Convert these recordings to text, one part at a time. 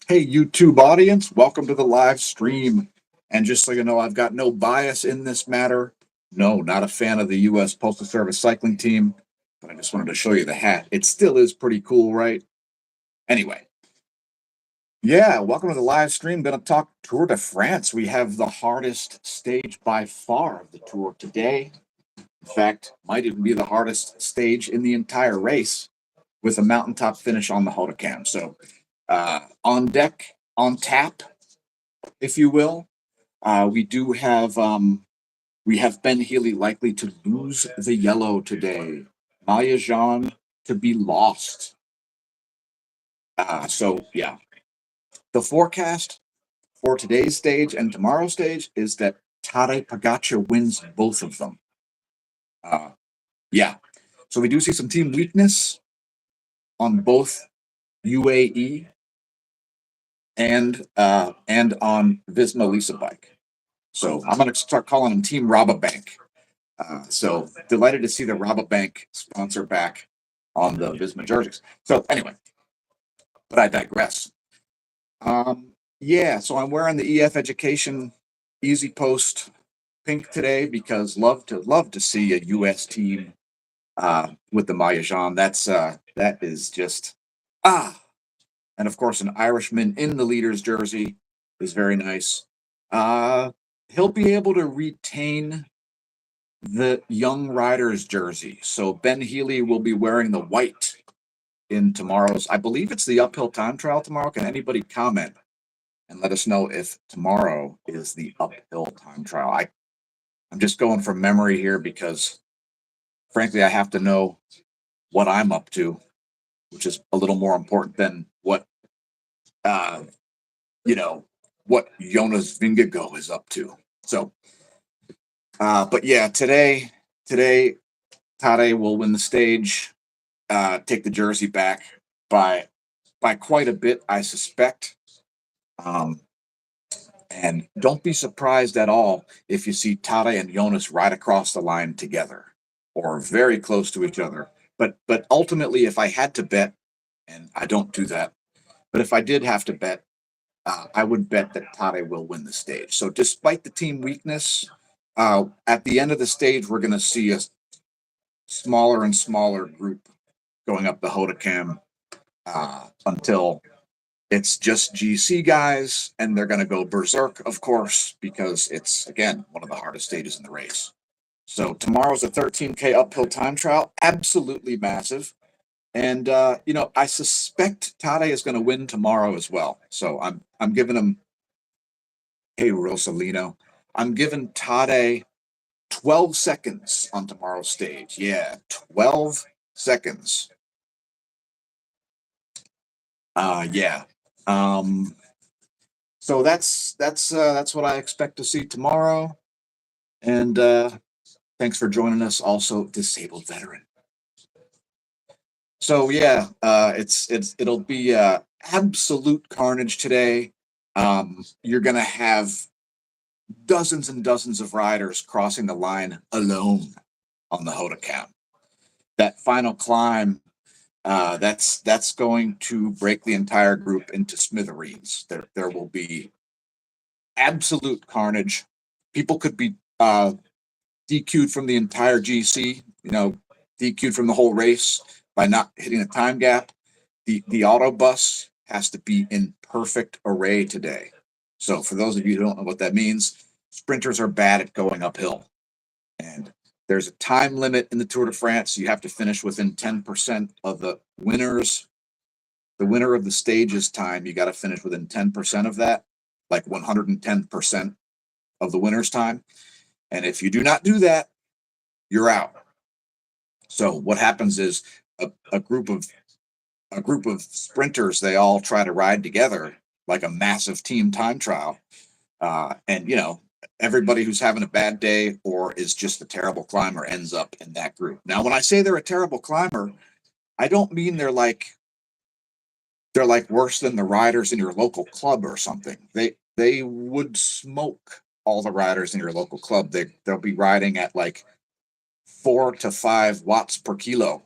Hey, YouTube audience, welcome to the live stream. And just so you know, I've got no bias in this matter. No, not a fan of the U.S. Postal Service cycling team, but I just wanted to show you the hat. It still is pretty cool, right? Anyway, yeah, welcome to the live stream. Going to talk Tour de France. We have the hardest stage by far of the tour today. In fact, might even be the hardest stage in the entire race with a mountaintop finish on the Hautacam. So, on deck, on tap, if you will. We do have we have Ben Healy likely to lose the yellow today. Maya Jean to be lost. So yeah, the forecast for today's stage and tomorrow's stage is that Tadej Pogacar wins both of them. Uh, yeah, so we do see some team weakness on both UAE and on Visma Lisa bike. So I'm going to start calling them Team Rabobank. So delighted to see the Rabobank sponsor back on the Visma jerseys. So anyway, but I digress. Yeah, so I'm wearing the EF Education Easy Post pink today because love to see a U.S. team with the Maya Jean. That is just ah, and of course an Irishman in the leader's jersey is very nice. Uh, he'll be able to retain the young riders jersey. So Ben Healy will be wearing the white in tomorrow's, I believe it's the uphill time trial tomorrow. Can anybody comment and let us know if tomorrow is the uphill time trial? I'm just going from memory here because frankly, I have to know what I'm up to, which is a little more important than what, uh, you know, what Jonas Vingegaard is up to. So, but yeah, today, Tade will win the stage, take the jersey back by quite a bit, I suspect. Um, and don't be surprised at all if you see Tade and Jonas right across the line together or very close to each other. But ultimately, if I had to bet, and I don't do that, but if I did have to bet, I would bet that Tade will win the stage. So despite the team weakness, at the end of the stage, we're going to see a smaller and smaller group going up the Hautacam until it's just GC guys, and they're going to go berserk, of course, because it's, again, one of the hardest stages in the race. So tomorrow's a 13K uphill time trial, absolutely massive. And I suspect Tade is going to win tomorrow as well. So I'm giving him, hey Rosalino, I'm giving Tade 12 seconds on tomorrow's stage. Yeah, 12 seconds. Yeah. Um, so that's what I expect to see tomorrow. And thanks for joining us, also disabled veteran. So yeah, it'll be absolute carnage today. You're gonna have dozens and dozens of riders crossing the line alone on the Hautacam. That final climb, that's going to break the entire group into smithereens. There will be absolute carnage. People could be DQ'd from the entire GC, DQ'd from the whole race by not hitting a time gap. The auto bus has to be in perfect array today. So for those of you who don't know what that means, sprinters are bad at going uphill. And there's a time limit in the Tour de France. You have to finish within 10% of the winner of the stage's time. You got to finish within 10% of that, like 110% of the winner's time. And if you do not do that, you're out. So what happens is a group of sprinters, they all try to ride together like a massive team time trial. And everybody who's having a bad day or is just a terrible climber ends up in that group. Now, when I say they're a terrible climber, I don't mean they're like worse than the riders in your local club or something. They would smoke all the riders in your local club. They'll be riding at like 4 to 5 watts per kilo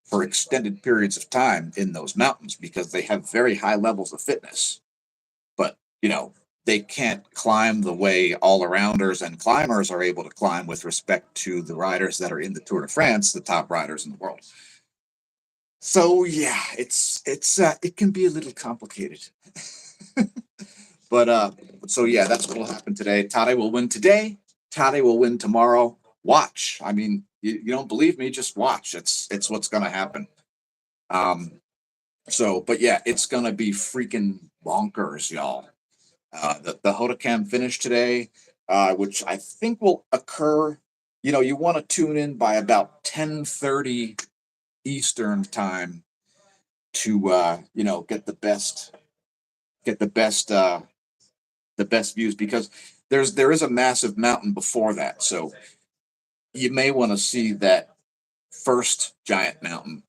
for extended periods of time in those mountains because they have very high levels of fitness. But, they can't climb the way all arounders and climbers are able to climb with respect to the riders that are in the Tour de France, the top riders in the world. So yeah, it can be a little complicated. But so yeah, that's what will happen today. Tade will win today. Tade will win tomorrow. Watch. I mean, you don't believe me, just watch. It's what's gonna happen. Um, but yeah, it's gonna be freaking bonkers, y'all. The Hautacam finish today, which I think will occur. You want to tune in by about 10:30 Eastern time to get the best views because there is a massive mountain before that, so you may want to see that first giant mountain.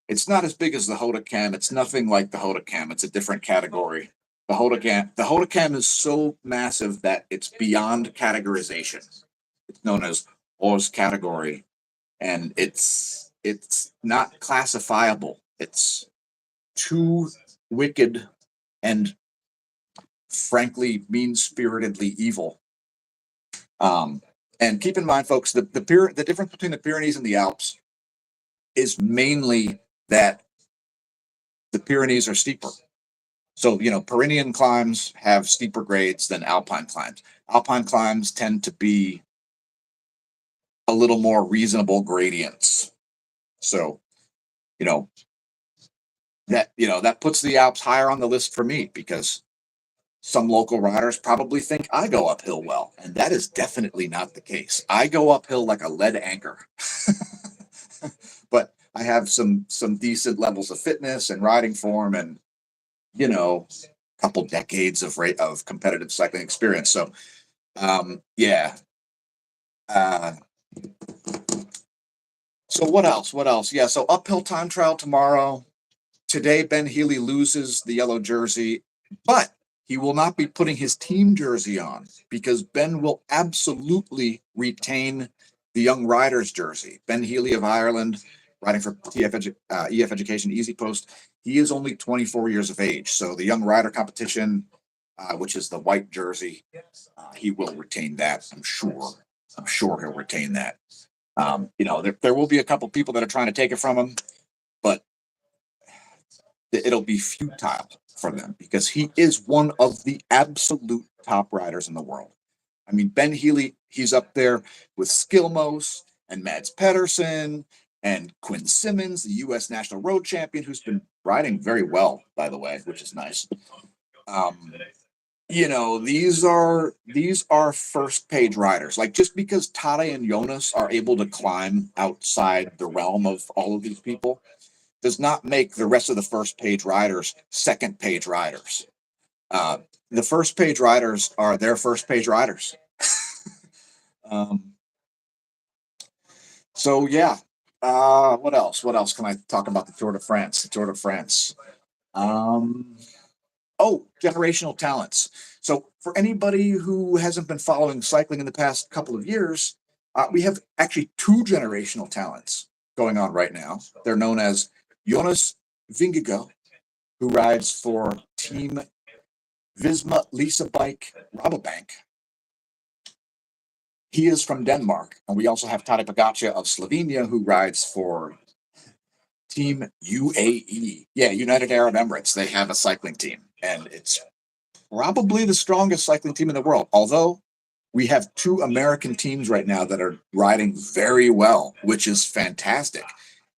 It's not as big as the Hautacam. It's nothing like the Hautacam. It's a different category. The Hautacam is so massive that it's beyond categorization. It's known as Oz category, and it's not classifiable. It's too wicked and frankly mean-spiritedly evil. And keep in mind, folks, the difference between the Pyrenees and the Alps is mainly that the Pyrenees are steeper. So, Pyrenean climbs have steeper grades than Alpine climbs. Alpine climbs tend to be a little more reasonable gradients. So, you know, that puts the Alps higher on the list for me because some local riders probably think I go uphill well, and that is definitely not the case. I go uphill like a lead anchor. But I have some decent levels of fitness and riding form and a couple decades of competitive cycling experience. So yeah. Uh, so what else? What else? Yeah, so uphill time trial tomorrow. Today, Ben Healy loses the yellow jersey, but he will not be putting his team jersey on because Ben will absolutely retain the Young Riders jersey. Ben Healy of Ireland, riding for EF Education Easy Post. He is only 24 years of age. So the Young Rider competition, which is the white jersey, he will retain that. I'm sure. I'm sure he'll retain that. There will be a couple people that are trying to take it from him, but it'll be futile for them because he is one of the absolute top riders in the world. I mean, Ben Healy, he's up there with Skilmos and Mads Pedersen and Quinn Simmons, the U.S. national road champion, who's been riding very well, by the way, which is nice. These are first page riders. Like just because Tade and Jonas are able to climb outside the realm of all of these people does not make the rest of the first page riders second page riders. The first page riders are their first page riders. um, so yeah. What else? What else can I talk about the Tour de France? The Tour de France. Um, oh, generational talents. So for anybody who hasn't been following cycling in the past couple of years, we have actually two generational talents going on right now. They're known as Jonas Vingegaard, who rides for Team Visma Lisa Bike Rabobank. He is from Denmark. And we also have Tadej Pogačar of Slovenia, who rides for Team UAE. Yeah, United Arab Emirates. They have a cycling team, and it's probably the strongest cycling team in the world. Although we have two American teams right now that are riding very well, which is fantastic.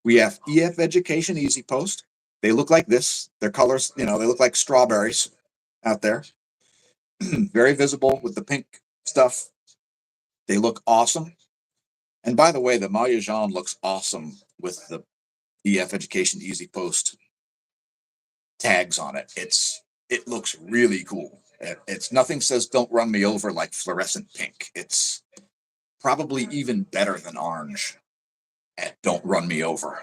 We have EF Education Easy Post. They look like this. Their colors, they look like strawberries out there. Very visible with the pink stuff. They look awesome. And by the way, the Maillot Jaune looks awesome with the EF Education Easy Post tags on it. It looks really cool. It's nothing says "Don't run me over" like fluorescent pink. It's probably even better than orange at "Don't run me over."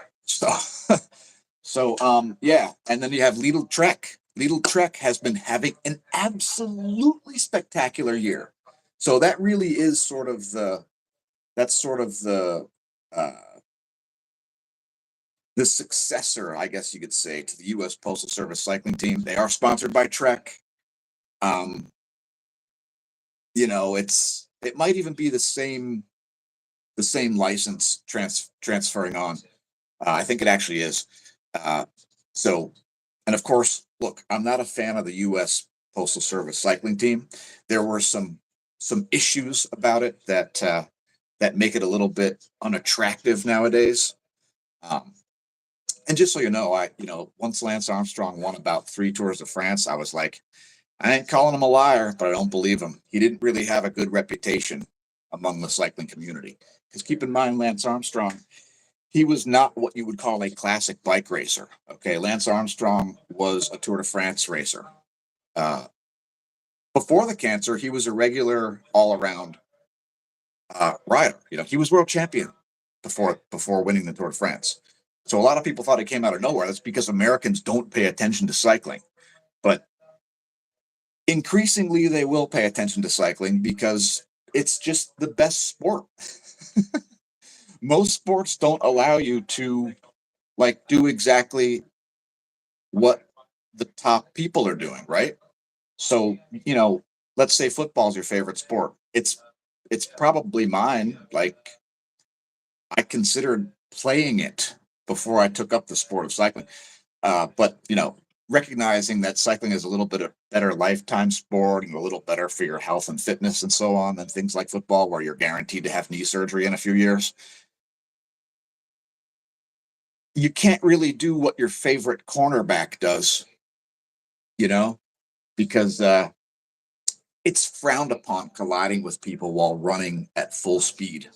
So yeah, and then you have Lidl Trek. Lidl Trek has been having an absolutely spectacular year. So that really is sort of the uh, the successor, I guess you could say, to the U.S. Postal Service cycling team. They are sponsored by Trek. Um, it might even be the same license transferring on. I think it actually is. Uh, so, and of course, look, I'm not a fan of the U.S. Postal Service cycling team. There were some issues about it that make it a little bit unattractive nowadays. Um, and just so you know, once Lance Armstrong won about 3 Tours de France, I was like, I ain't calling him a liar, but I don't believe him. He didn't really have a good reputation among the cycling community. Because keep in mind, Lance Armstrong, he was not what you would call a classic bike racer. Okay, Lance Armstrong was a Tour de France racer. Uh, Before the cancer, he was a regular all-around rider. He was world champion before winning the Tour de France. So a lot of people thought he came out of nowhere. That's because Americans don't pay attention to cycling, but increasingly they will pay attention to cycling because it's just the best sport. Most sports don't allow you to like do exactly what the top people are doing, right? So, let's say football's your favorite sport. It's probably mine. Like I considered playing it before I took up the sport of cycling. But recognizing that cycling is a little bit of better lifetime sport and a little better for your health and fitness and so on than things like football, where you're guaranteed to have knee surgery in a few years. You can't really do what your favorite cornerback does, you know, because it's frowned upon colliding with people while running at full speed.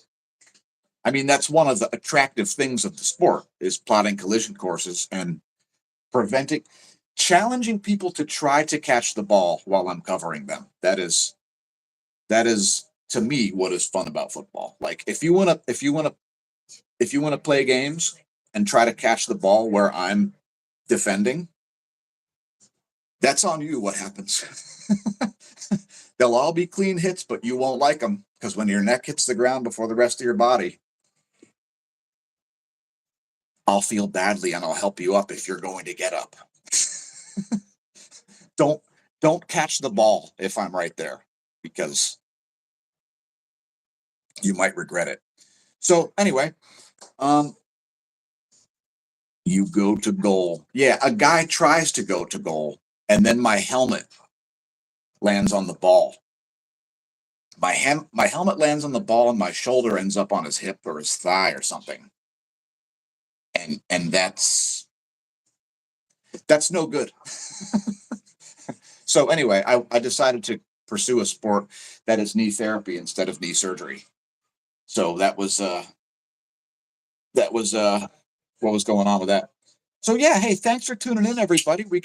I mean, that's one of the attractive things of the sport is plotting collision courses and preventing, challenging people to try to catch the ball while I'm covering them. That is to me what is fun about football. Like if you want to play games and try to catch the ball where I'm defending, that's on you what happens. They'll all be clean hits, but you won't like them because when your neck hits the ground before the rest of your body, I'll feel badly and I'll help you up if you're going to get up. don't don't catch the ball if I'm right there because you might regret it. So anyway, um, you go to goal. Yeah, a guy tries to go to goal, and then my helmet lands on the ball. My helmet lands on the ball, and my shoulder ends up on his hip or his thigh or something, and that's no good. So anyway, I decided to pursue a sport that is knee therapy instead of knee surgery. So that was what was going on with that. So yeah, hey, thanks for tuning in, everybody. We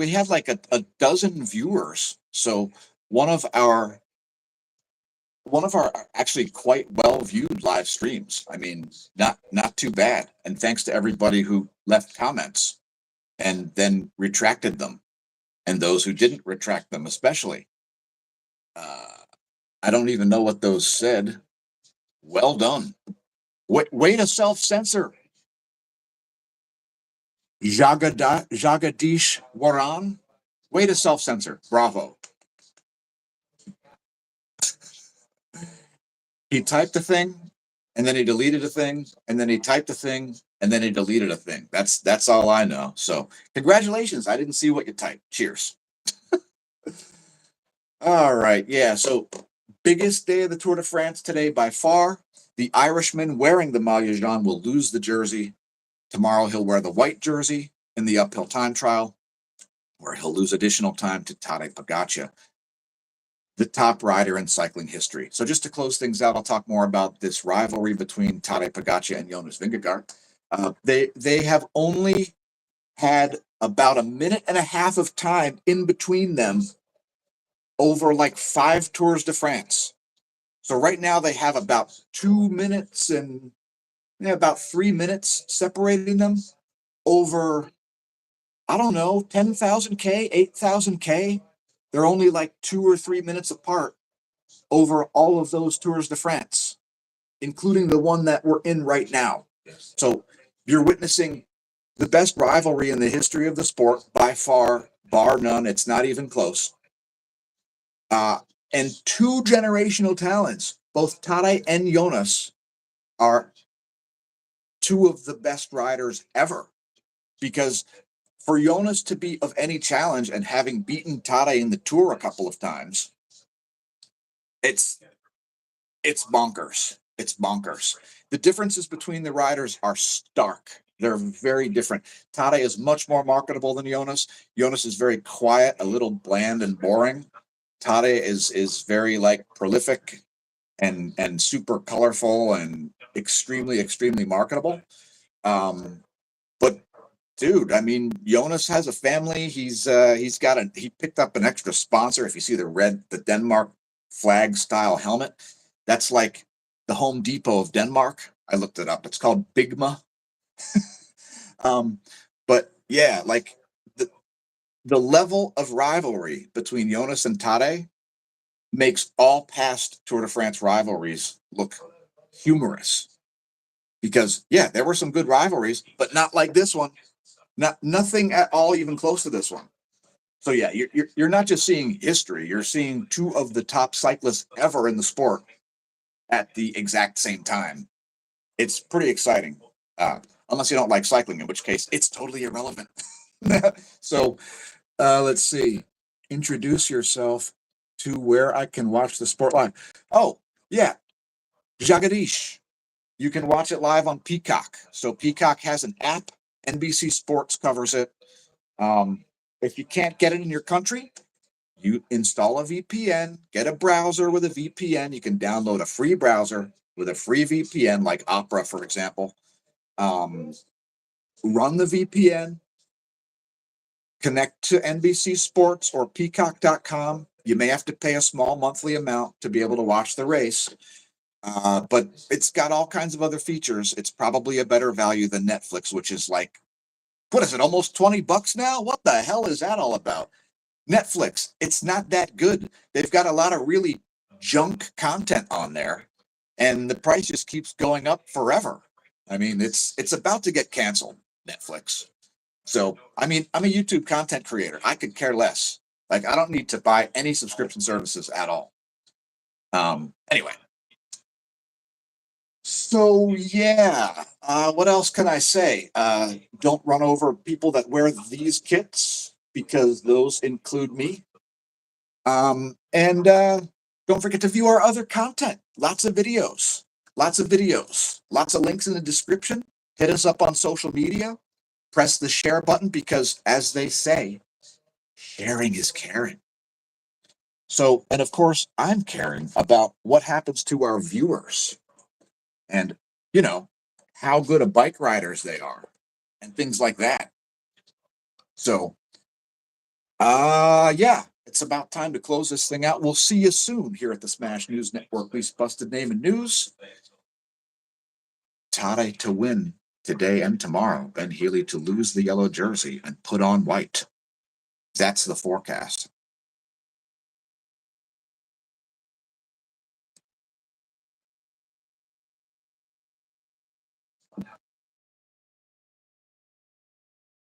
have like a dozen viewers. So one of our one of our actually quite well viewed live streams. I mean, not too bad. And thanks to everybody who left comments and then retracted them, and those who didn't retract them, especially. Uh, I don't even know what those said. Well done. Way to self censor. Jagadish Waran. Way to self censor. Bravo. He typed a thing, and then he deleted a thing, and then he typed a thing, and then he deleted a thing. That's all I know. So congratulations. I didn't see what you typed. Cheers. All right. Yeah. So biggest day of the Tour de France today by far. The Irishman wearing the Maillot Jaune will lose the jersey. Tomorrow he'll wear the white jersey in the uphill time trial, where he'll lose additional time to Tadej Pogacar, the top rider in cycling history. So just to close things out, I'll talk more about this rivalry between Tadej Pogacar and Jonas Vingegaard. They have only had about a minute and a half of time in between them over like 5 Tours de France. So right now they have about 2 minutes and about 3 minutes separating them over, I don't know, 10,000 K, 8,000 K. They're only like 2 or 3 minutes apart over all of those Tours de France, including the one that we're in right now. So you're witnessing the best rivalry in the history of the sport by far, bar none. It's not even close. Uh, and two generational talents, both Tade and Jonas, are two of the best riders ever. Because for Jonas to be of any challenge and having beaten Tade in the Tour a couple of times, it's it's bonkers. It's bonkers. The differences between the riders are stark. They're very different. Tade is much more marketable than Jonas. Jonas is very quiet, a little bland and boring. Tade is very like prolific and super colorful and extremely marketable. Um, but dude, I mean, Jonas has a family. He picked up an extra sponsor. If you see the Denmark flag style helmet, that's like the Home Depot of Denmark. I looked it up. It's called Bigma. um, but yeah, like the the level of rivalry between Jonas and Tade makes all past Tour de France rivalries look humorous. Because yeah, there were some good rivalries, but not like this one. Nothing at all even close to this one. So yeah, you're not just seeing history, you're seeing two of the top cyclists ever in the sport at the exact same time. It's pretty exciting. Unless you don't like cycling, in which case it's totally irrelevant. So let's see. Introduce yourself to where I can watch the sport live. Oh, yeah, Jagadish. You can watch it live on Peacock. So Peacock has an app. NBC Sports covers it. If you can't get it in your country, you install a VPN, get a browser with a VPN. You can download a free browser with a free VPN, like Opera, for example. Um, Run the VPN, connect to NBC Sports or Peacock.com. You may have to pay a small monthly amount to be able to watch the race, but it's got all kinds of other features. It's probably a better value than Netflix, which is like, what is it, almost $20 now? What the hell is that all about? Netflix, it's not that good. They've got a lot of really junk content on there, and the price just keeps going up forever. I mean, it's about to get canceled, Netflix. So, I mean, I'm a YouTube content creator. I could care less. Like, I don't need to buy any subscription services at all. Anyway, so yeah, what else can I say? Don't run over people that wear these kits because those include me. And don't forget to view our other content. Lots of videos, lots of links in the description. Hit us up on social media. Press the share button because, as they say, sharing is caring. So, and of course, I'm caring about what happens to our viewers and, you know, how good of bike riders they are and things like that. So, yeah, it's about time to close this thing out. We'll see you soon here at the Smash News Network. Least busted name and news. Tade to win today and tomorrow, Ben Healy to lose the yellow jersey and put on white. That's the forecast.